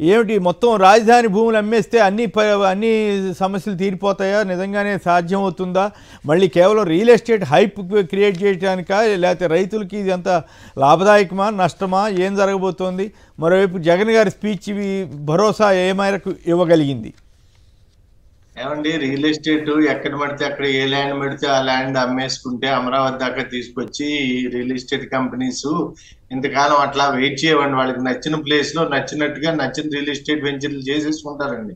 ఏమిటి మొత్తం రాజధాని భూములు అమ్మేస్తే అన్ని సమస్యలు తీరిపోతాయా? నిజంగానే సాధ్యమవుతుందా? మళ్ళీ కేవలం రియల్ ఎస్టేట్ హైప్ క్రియేట్ చేయడానికా, లేకపోతే రైతులకి ఇది ఎంత లాభదాయకమా నష్టమా, ఏం జరగబోతోంది? మరోవైపు జగన్ గారి స్పీచ్ భరోసా ఏ మేరకు ఇవ్వగలిగింది? ఏమండి, రియల్ ఎస్టేట్ ఎక్కడ పడితే అక్కడ ఏ ల్యాండ్ పడితే ఆ ల్యాండ్ అమ్మేసుకుంటే అమరావతి దాకా తీసుకొచ్చి రియల్ ఎస్టేట్ కంపెనీస్ ఇంతకాలం అట్లా వెయిట్ చేయవండి. వాళ్ళకి నచ్చిన ప్లేస్ లో నచ్చినట్టుగా నచ్చిన రియల్ ఎస్టేట్ వెంచర్లు చేసేసుకుంటారండి.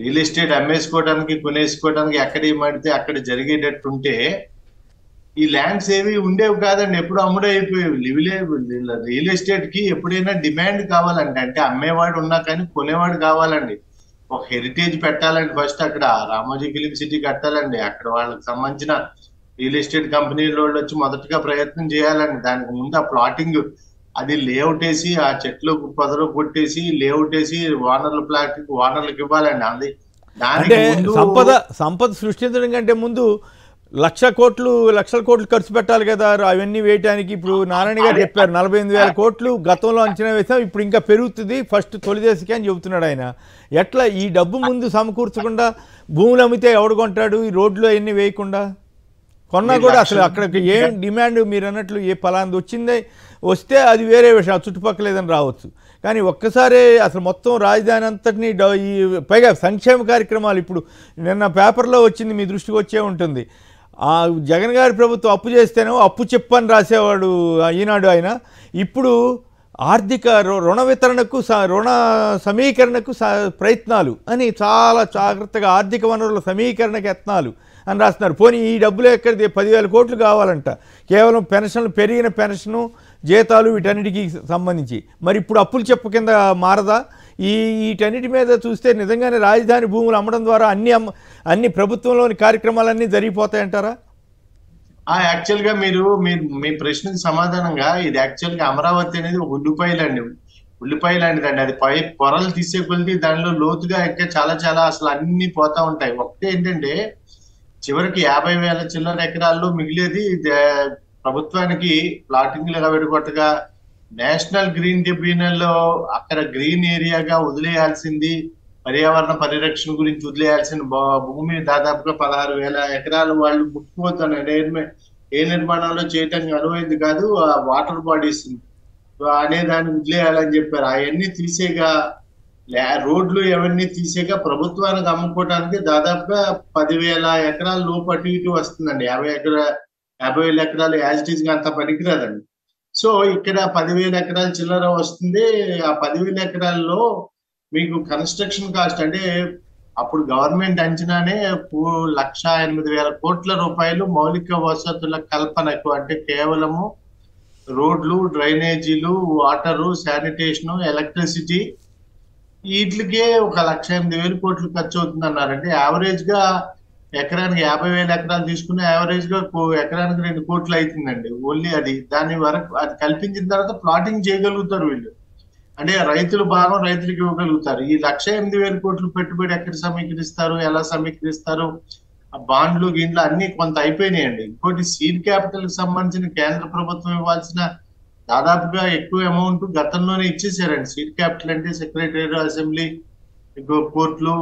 రియల్ ఎస్టేట్ అమ్మేసుకోవడానికి కొనేసుకోవడానికి ఎక్కడ ఏమడితే అక్కడ జరిగేటట్టుంటే ఈ ల్యాండ్స్ ఏవి ఉండేవి కాదండి, ఎప్పుడు అమ్ముడే అయిపోయేవి. రియల్ ఎస్టేట్ కి ఎప్పుడైనా డిమాండ్ కావాలండి, అంటే అమ్మేవాడు ఉన్నా కానీ కొనేవాడు కావాలండి. ఒక హెరిటేజ్ పెట్టాలండి, ఫస్ట్ అక్కడ రామోజీ ఫిలిం సిటీ కట్టాలండి, అక్కడ వాళ్ళకి సంబంధించిన రియల్ ఎస్టేట్ కంపెనీల వాళ్ళు వచ్చి మొదటగా ప్రయత్నం చేయాలండి. దానికి ముందు ఆ ప్లాటింగ్ అది లేఅవుట్ వేసి ఆ చెట్లు పొదలు కొట్టేసి లేఅవుట్ వేసి ఓనర్లకు ఇవ్వాలండి. అది అంటే సంపద సృష్టించడం కంటే ముందు లక్షల కోట్లు ఖర్చు పెట్టాలి కదా అవన్నీ వేయటానికి. ఇప్పుడు నారాయణ గారు చెప్పారు 48,000 కోట్లు గతంలో అంచనా వేసాం, ఇప్పుడు ఇంకా పెరుగుతుంది ఫస్ట్ తొలిదశకి అని చెబుతున్నాడు ఆయన. ఎట్లా ఈ డబ్బు ముందు సమకూర్చకుండా భూములు అమ్మితే ఎవడు కొంటాడు? ఈ రోడ్లు అవన్నీ వేయకుండా కొన్నా కూడా అసలు అక్కడికి ఏం డిమాండ్ మీరు అన్నట్లు ఏ ఫలాంది వస్తే అది వేరే విషయం, చుట్టుపక్కల ఏదైనా రావచ్చు. కానీ ఒక్కసారే అసలు మొత్తం రాజధాని అంతటినీ పైగా సంక్షేమ కార్యక్రమాలు ఇప్పుడు నిన్న పేపర్లో వచ్చింది, మీ దృష్టికి వచ్చే ఉంటుంది. జగన్ గారి ప్రభుత్వం అప్పు చేస్తేనో అప్పు చెప్పని రాసేవాడు ఈనాడు ఆయన. ఇప్పుడు ఆర్థిక రుణ వితరణకు రుణ సమీకరణకు ప్రయత్నాలు అని చాలా జాగ్రత్తగా ఆర్థిక వనరుల సమీకరణకు యత్నాలు అని రాస్తున్నారు. పోనీ ఈ డబ్బులు ఎక్కడిది? 10,000 కోట్లు కావాలంట కేవలం పెన్షన్లు, పెరిగిన పెన్షను, జీతాలు వీటన్నిటికీ సంబంధించి. మరి ఇప్పుడు అప్పులు చెప్ప కింద మారదా? వీటన్నిటి మీద చూస్తే నిజంగానే రాజధాని భూములు అమ్మడం ద్వారా అన్ని ప్రభుత్వంలోని కార్యక్రమాలన్నీ జరిగిపోతాయంటారా? యాక్చువల్ గా మీరు మీ ప్రశ్నకు సమాధానంగా ఇది యాక్చువల్ గా అమరావతి అనేది ఒక ఉల్లిపాయ లాంటిదండి. అది పై పొరలు తీసే కొలిది దానిలో లోతుగా ఎక్క చాలా అసలు అన్ని పోతా ఉంటాయి. ఒకటే ఏంటంటే చివరికి 50,000 చిల్లర ఎకరాల్లో మిగిలేది ప్రభుత్వానికి ప్లాటింగ్లుగా విడగొట్టగా నేషనల్ గ్రీన్ ట్రిబ్యునల్ లో అక్కడ గ్రీన్ ఏరియాగా వదిలేయాల్సింది, పర్యావరణ పరిరక్షణ గురించి వదిలేయాల్సిన భూమి దాదాపుగా 16,000 ఎకరాలు వాళ్ళు ముట్టుకుపోతున్నారు. ఏ నిర్మాణాల్లో చేయటానికి అనువైంది కాదు, వాటర్ బాడీస్ అనే దాన్ని వదిలేయాలని చెప్పారు. అవన్నీ తీసేగా రోడ్లు ఎవరిని తీసేగా ప్రభుత్వానికి అమ్ముకోవడానికి దాదాపుగా 10,000 ఎకరాల లోపు అటు ఇటు వస్తుందండి. 50,000 ఎకరాలు యాజ్ ఇట్ ఈజ్ గా అంత పనికిరాదండి. సో ఇక్కడ 10,000 ఎకరాల చిల్లర వస్తుంది. ఆ 10,000 ఎకరాల్లో మీకు కన్స్ట్రక్షన్ కాస్ట్ అంటే అప్పుడు గవర్నమెంట్ అంచనానే 1,08,000 కోట్ల రూపాయలు మౌలిక వసతుల కల్పనకు, అంటే కేవలము రోడ్లు, డ్రైనేజీలు, వాటరు, శానిటేషను, ఎలక్ట్రిసిటీ వీటికే 1,08,000 కోట్లు ఖర్చు అవుతుంది అన్నారంటే యావరేజ్ గా ఎకరానికి 50,000 ఎకరాలు తీసుకుని యావరేజ్ గా ఎకరానికి 2 కోట్లు అవుతుందండి. ఓన్లీ అది దాని వరకు అది కల్పించిన తర్వాత ప్లాటింగ్ చేయగలుగుతారు వీళ్ళు, అంటే రైతుల భాగం రైతులకు ఇవ్వగలుగుతారు. ఈ 1,08,000 కోట్లు పెట్టుబడి ఎక్కడ సమీకరిస్తారు, ఎలా సమీకరిస్తారు? బాండ్లు గిన్లు అన్ని కొంత అయిపోయినాయండి. ఇంకోటి సీడ్ క్యాపిటల్ కి సంబంధించిన కేంద్ర ప్రభుత్వం ఇవ్వాల్సిన దాదాపుగా ఎక్కువ అమౌంట్ గతంలోనే ఇచ్చేసారండి. సీడ్ క్యాపిటల్ అంటే సెక్రటరీ, అసెంబ్లీ, కోర్టులు,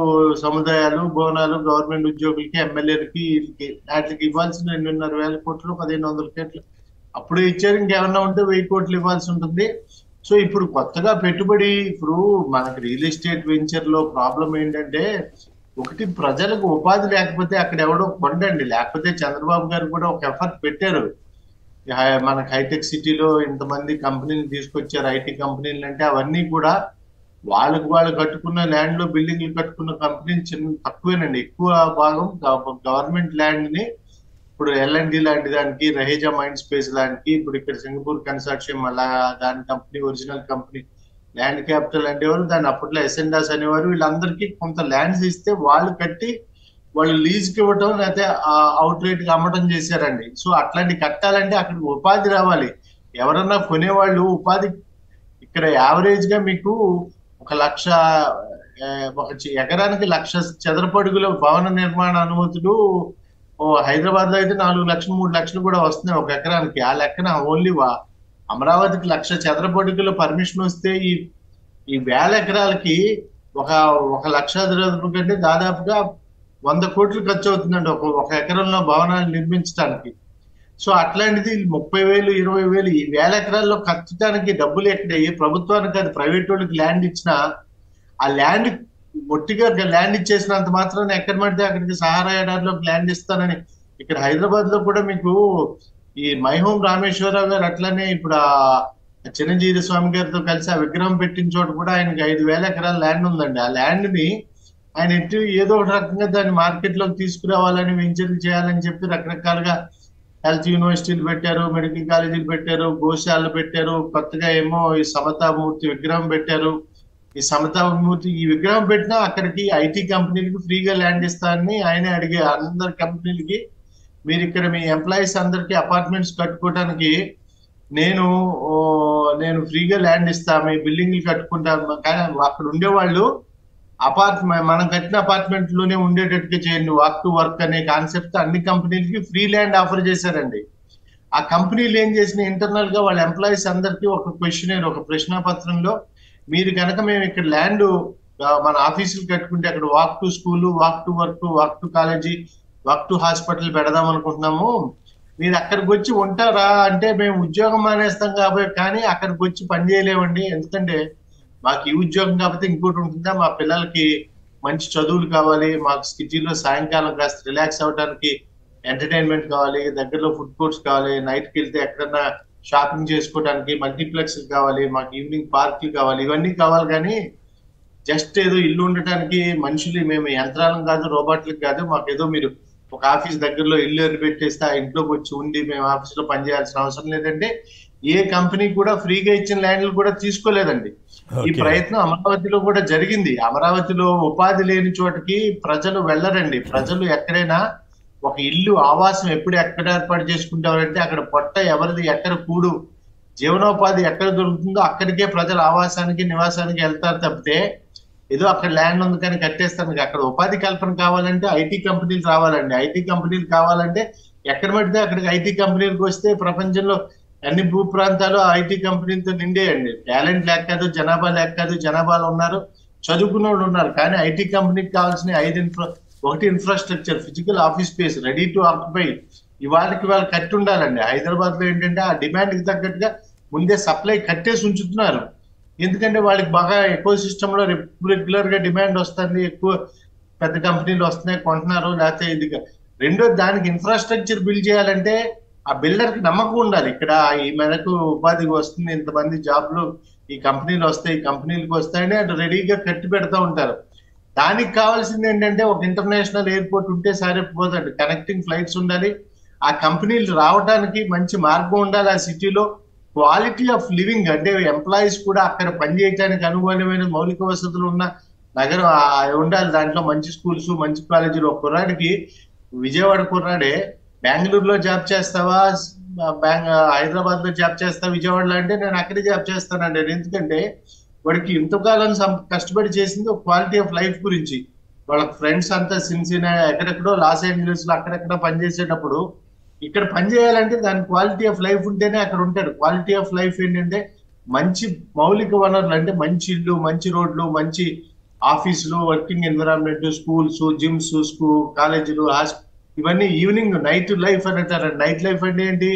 సముదాయాలు, భవనాలు, గవర్నమెంట్ ఉద్యోగులకి, ఎమ్మెల్యేలకి, వాటికి ఇవ్వాల్సిన 2,500 కోట్లు, 1,500 కోట్లు అప్పుడే ఇచ్చారు. ఇంకేమన్నా ఉంటే 1,000 కోట్లు ఇవ్వాల్సి ఉంటుంది. సో ఇప్పుడు కొత్తగా పెట్టుబడి, ఇప్పుడు మనకి రియల్ ఎస్టేట్ వెంచర్ లో ప్రాబ్లం ఏంటంటే ఒకటి ప్రజలకు ఉపాధి లేకపోతే అక్కడ ఎవడో కొండండి. లేకపోతే చంద్రబాబు గారు కూడా ఒక ఎఫర్ట్ పెట్టారు. మనకి హైటెక్ సిటీలో ఇంతమంది కంపెనీలు తీసుకొచ్చారు, ఐటీ కంపెనీలు. అంటే అవన్నీ కూడా వాళ్ళు కట్టుకున్న ల్యాండ్ లో బిల్డింగ్లు కట్టుకున్న కంపెనీలు తక్కువేనండి. ఎక్కువ భాగం గవర్నమెంట్ ల్యాండ్ ని ఇప్పుడు L&D లాంటి దానికి, రహేజా మైండ్ స్పేస్ లాంటికి, ఇప్పుడు ఇక్కడ సింగపూర్ కన్సార్షియం అలా దాని company, original company land capital అనేవారు, దాన్ని అప్పట్లో ఎసెండాస్ అనేవారు. వీళ్ళందరికీ కొంత ల్యాండ్స్ ఇస్తే వాళ్ళు కట్టి వాళ్ళు లీజ్కి ఇవ్వటం లేకపోతే అవుట్ రేట్ కి అమ్మటం చేశారండి. సో అట్లాంటి కట్టాలంటే అక్కడికి ఉపాధి రావాలి. ఎవరన్నా కొనేవాళ్ళు ఉపాధి ఇక్కడ యావరేజ్ గా మీకు 1,00,000 ఎకరానికి 1,00,000 చదరపడుగుల భవన నిర్మాణ అనుమతులు హైదరాబాద్ లో అయితే 4 లక్షలు 3 లక్షలు కూడా వస్తున్నాయి ఒక ఎకరానికి. ఆ లెక్కన ఓన్లీ అమరావతికి 1,00,000 చదరపడుగుల పర్మిషన్ వస్తే ఈ 1000 ఎకరాలకి ఒక 1,20,000 కంటే దాదాపుగా 100 కోట్లు ఖర్చు అవుతుందండి ఒక ఎకరంలో భవనాలు నిర్మించడానికి. సో అట్లాంటిది 30,000 20,000 ఈ 1000 ఎకరాల్లో ఖర్చుటానికి డబ్బులు ఎక్కడ? ఏ ప్రభుత్వానికి అది ప్రైవేట్ వాళ్ళకి ల్యాండ్ ఇచ్చినా ఆ ల్యాండ్ ఒట్టిగా ల్యాండ్ ఇచ్చేసినంత మాత్రాన ఎక్కడ పడితే అక్కడికి సహారా ఎడారిలోకి ల్యాండ్ ఇస్తానని ఇక్కడ హైదరాబాద్ లో కూడా మీకు ఈ మైహోం రామేశ్వరరావు గారు అట్లనే ఇప్పుడు ఆ చిరంజీవి స్వామి గారితో కలిసి ఆ విగ్రహం పెట్టిన చోట కూడా ఆయనకి 5,000 ఎకరాల ల్యాండ్ ఉందండి. ఆ ల్యాండ్ ని ఆయన ఎటు ఏదో ఒక రకంగా దాన్ని మార్కెట్ లోకి తీసుకురావాలని వెంచర్లు చేయాలని చెప్పి రకరకాలుగా హెల్త్ యూనివర్సిటీలు పెట్టారు, మెడికల్ కాలేజీలు పెట్టారు, గోశాలలు పెట్టారు, కొత్తగా ఏమో ఈ సమతామూర్తి విగ్రహం పెట్టారు. ఈ సమతామూర్తి ఈ విగ్రహం పెట్టినా అక్కడికి ఐటీ కంపెనీలకు ఫ్రీగా ల్యాండ్ ఇస్తానని ఆయనే అడిగే అందరి కంపెనీలకి మీరు ఇక్కడ మీ ఎంప్లాయీస్ అందరికి అపార్ట్మెంట్స్ కట్టుకోవడానికి నేను ఫ్రీగా ల్యాండ్ ఇస్తా, మీ బిల్డింగ్లు కట్టుకుంటాను. కానీ అక్కడ ఉండేవాళ్ళు మనం కట్టిన అపార్ట్మెంట్ లోనే ఉండేటట్టుగా చేయండి, వాక్ టు వర్క్ అనే కాన్సెప్ట్ అన్ని కంపెనీలకి ఫ్రీ ల్యాండ్ ఆఫర్ చేశారండి. ఆ కంపెనీలు ఏం చేసిన ఇంటర్నల్ గా వాళ్ళ ఎంప్లాయీస్ అందరికీ ఒక క్వశ్చనర్, ఒక ప్రశ్నాపత్రంలో మీరు కనుక మేము ఇక్కడ ల్యాండ్ మన ఆఫీసులు కట్టుకుంటే అక్కడ walk to school, walk to work, walk to college, walk to hospital పెడదాం అనుకుంటున్నాము, మీరు అక్కడికి వచ్చి ఉంటారా అంటే మేము ఉద్యోగం మానేస్తాం కాబట్టి కానీ అక్కడికి వచ్చి పని చేయలేమండి, ఎందుకంటే మాకు ఈ ఉద్యోగం కాకపోతే ఇంకోటి ఉంటుందా, మా పిల్లలకి మంచి చదువులు కావాలి, మాకు సిటీలో సాయంకాలం కాస్త రిలాక్స్ అవ్వడానికి ఎంటర్టైన్మెంట్ కావాలి, దగ్గరలో ఫుడ్ కోర్ట్స్ కావాలి, నైట్కి వెళ్తే ఎక్కడన్నా షాపింగ్ చేసుకోవడానికి మల్టీప్లెక్స్ కావాలి, మాకు ఈవినింగ్ పార్క్లు కావాలి, ఇవన్నీ కావాలి. కానీ జస్ట్ ఏదో ఇల్లు ఉండటానికి మనుషులు మేము యంత్రాలం కాదు, రోబోట్లకు కాదు, మాకు ఏదో మీరు ఒక ఆఫీస్ దగ్గరలో ఇల్లు అని పెట్టేస్తే ఆ ఇంట్లోకి వచ్చి ఉండి మేము ఆఫీస్ లో పనిచేయాల్సిన అవసరం లేదంటే ఏ కంపెనీ కూడా ఫ్రీగా ఇచ్చిన ల్యాండ్లు కూడా తీసుకోలేదండి. ఈ ప్రయత్నం అమరావతిలో కూడా జరిగింది. అమరావతిలో ఉపాధి లేని చోటకి ప్రజలు వెళ్ళరండి. ప్రజలు ఎక్కడైనా ఒక ఇల్లు ఆవాసం ఎక్కడ ఏర్పాటు చేసుకుంటారంటే అక్కడ పొట్ట ఎవరిది ఎక్కడ కూడు జీవనోపాధి ఎక్కడ దొరుకుతుందో అక్కడికే ప్రజలు ఆవాసానికి నివాసానికి వెళ్తారు తప్పితే ఏదో అక్కడ ల్యాండ్ ఉంది కానీ కట్టేస్తాను. అక్కడ ఉపాధి కల్పన కావాలంటే ఐటీ కంపెనీలు రావాలండి. ఐటీ కంపెనీలు కావాలంటే ఎక్కడ పడితే అక్కడికి ఐటీ కంపెనీలకు వస్తే ప్రపంచంలో అన్ని భూ ప్రాంతాలు ఐటీ కంపెనీలతో నిండేయండి. టాలెంట్ లేక కాదు, జనాభా లేక కాదు, జనాభాలో ఉన్నారు, చదువుకున్న వాళ్ళు ఉన్నారు. కానీ ఐటీ కంపెనీకి కావాల్సిన ఒకటి infrastructure, physical office space, ready to occupy ఇవాళకి వాళ్ళు కట్టి ఉండాలండి. హైదరాబాద్ లో ఏంటంటే ఆ డిమాండ్ కి తగ్గట్టుగా ముందే సప్లై కట్టేసి ఉంచుతున్నారు. ఎందుకంటే వాళ్ళకి బాగా ఎకో సిస్టమ్ లో రెగ్యులర్ గా డిమాండ్ వస్తుంది, ఎక్కువ పెద్ద కంపెనీలు వస్తున్నాయి, కొంటున్నారు. లేకపోతే ఇది రెండో దానికి ఇన్ఫ్రాస్ట్రక్చర్ బిల్డ్ చేయాలంటే ఆ బిల్డర్ కి నమ్మకం ఉండాలి. ఇక్కడ ఈ మేరకు ఉపాధి వస్తుంది, ఇంతమంది జాబ్లు ఈ కంపెనీలు వస్తాయి, ఈ కంపెనీలకు వస్తాయని అటు రెడీగా కట్టి పెడతా ఉంటారు. దానికి కావాల్సింది ఏంటంటే ఒక ఇంటర్నేషనల్ ఎయిర్పోర్ట్ ఉంటే సరిపోదండి, కనెక్టింగ్ ఫ్లైట్స్ ఉండాలి, ఆ కంపెనీలు రావడానికి మంచి మార్గం ఉండాలి, ఆ సిటీలో క్వాలిటీ ఆఫ్ లివింగ్ అంటే ఎంప్లాయీస్ కూడా అక్కడ పనిచేయడానికి అనుగుణమైన మౌలిక వసతులు ఉన్న నగరం ఉండాలి. దాంట్లో మంచి స్కూల్స్, మంచి కాలేజీలు. ఒక కుర్రాడికి విజయవాడ కుర్రాడే బెంగళూరులో జాబ్ చేస్తావా, హైదరాబాద్ లో జాబ్ చేస్తావా, విజయవాడలో అంటే నేను అక్కడే జాబ్ చేస్తానండి. ఎందుకంటే వాడికి ఇంతకాలం కష్టపడి చేసింది ఒక క్వాలిటీ ఆఫ్ లైఫ్ గురించి. వాళ్ళ ఫ్రెండ్స్ అంతా సిన్సినా ఎక్కడెక్కడో లాస్ ఏంజలీస్ లో అక్కడెక్కడ పనిచేసేటప్పుడు ఇక్కడ పని చేయాలంటే దాని క్వాలిటీ ఆఫ్ లైఫ్ ఉంటేనే అక్కడ ఉంటాడు. క్వాలిటీ ఆఫ్ లైఫ్ ఏంటంటే మంచి మౌలిక వనరులు అంటే మంచి ఇల్లు, మంచి రోడ్లు, మంచి ఆఫీసులు, వర్కింగ్ ఎన్విరాన్మెంట్, స్కూల్స్, జిమ్స్, కాలేజీలు, ఇవన్నీ ఈవినింగ్ నైట్ లైఫ్ అని అంటారు. నైట్ లైఫ్ అంటే ఏంటి,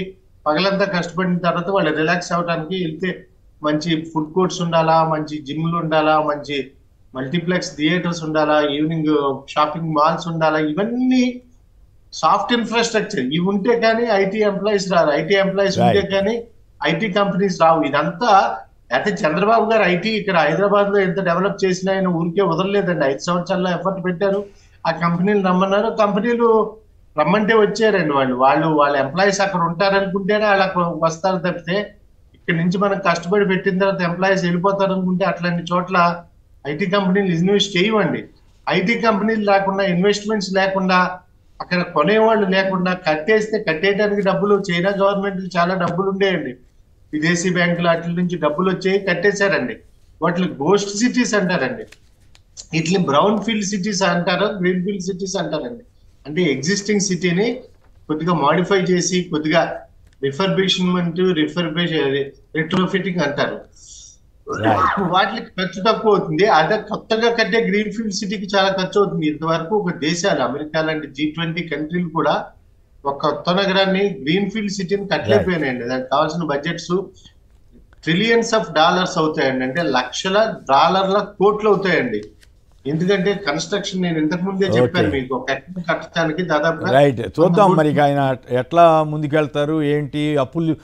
పగలంతా కష్టపడిన తర్వాత వాళ్ళు రిలాక్స్ అవడానికి వెళ్తే మంచి ఫుడ్ కోర్ట్స్ ఉండాలా, మంచి జిమ్లు ఉండాలా, మంచి మల్టీప్లెక్స్ థియేటర్స్ ఉండాలా, ఈవినింగ్ షాపింగ్ మాల్స్ ఉండాలా, ఇవన్నీ సాఫ్ట్ ఇన్ఫ్రాస్ట్రక్చర్. ఇవి ఉంటే కానీ ఐటీ ఎంప్లాయీస్ రారు, ఐటీ ఎంప్లాయీస్ ఉంటే కానీ ఐటీ కంపెనీస్ రావు. ఇదంతా అయితే చంద్రబాబు గారు ఐటీ ఇక్కడ హైదరాబాద్ లో ఎంత డెవలప్ చేసినా ఆయన ఊరికే వదలలేదండి. 5 సంవత్సరాల్లో ఎఫర్ట్ పెట్టారు, ఆ కంపెనీలు రమ్మన్నారు, కంపెనీలు రమ్మంటే వచ్చారండి. వాళ్ళ ఎంప్లాయీస్ అక్కడ ఉంటారనుకుంటేనే వాళ్ళకి వస్తారు తప్పితే ఇక్కడ నుంచి మనం కష్టపడి పెట్టిన తర్వాత ఎంప్లాయీస్ వెళ్ళిపోతారు అనుకుంటే అట్లాంటి చోట్ల ఐటీ కంపెనీలు ఇన్వెస్ట్ చేయవండి. ఐటీ కంపెనీలు లేకుండా, ఇన్వెస్ట్మెంట్స్ లేకుండా, అక్కడ కొనేవాళ్ళు లేకుండా కట్టేస్తే కట్టేయడానికి డబ్బులు చైనా గవర్నమెంట్ చాలా డబ్బులు ఉండేయండి, విదేశీ బ్యాంకులు వాటి నుంచి డబ్బులు వచ్చాయి, కట్టేశారండి. వాటిని గోస్ట్ సిటీస్ అంటారండి, వీటిని బ్రౌన్ ఫీల్డ్ సిటీస్ అంటారు, గ్రీన్ ఫీల్డ్ సిటీస్ అంటారండి. అంటే ఎగ్జిస్టింగ్ సిటీని కొద్దిగా మాడిఫై చేసి కొద్దిగా రిఫర్బిష్మెంట్, రిట్రోఫిటింగ్ అంటారు. వాటికి ఖర్చు తక్కువ అవుతుంది. అదే కొత్తగా కట్టే గ్రీన్ ఫీల్డ్ సిటీకి చాలా ఖర్చు అవుతుంది. ఇంతవరకు ఒక దేశాలు అమెరికా లాంటి G20 కంట్రీలు కూడా ఒక కొత్త నగరాన్ని గ్రీన్ ఫీల్డ్ సిటీని కట్టలేకపోయినాయండి. దానికి కావాల్సిన బడ్జెట్స్ ట్రిలియన్స్ ఆఫ్ డాలర్స్ అవుతాయండి. అంటే లక్షల డాలర్ల కోట్లు అవుతాయండి. ఎందుకంటే కన్స్ట్రక్షన్ నేను ఇంతకు ముందే చెప్పాను మీకు, ఒక కట్టడం కట్టడానికి దాదాపుగా రైట్. చూద్దాం మరి ఆయన ఎట్లా ముందుకెళ్తారు ఏంటి. అప్పులు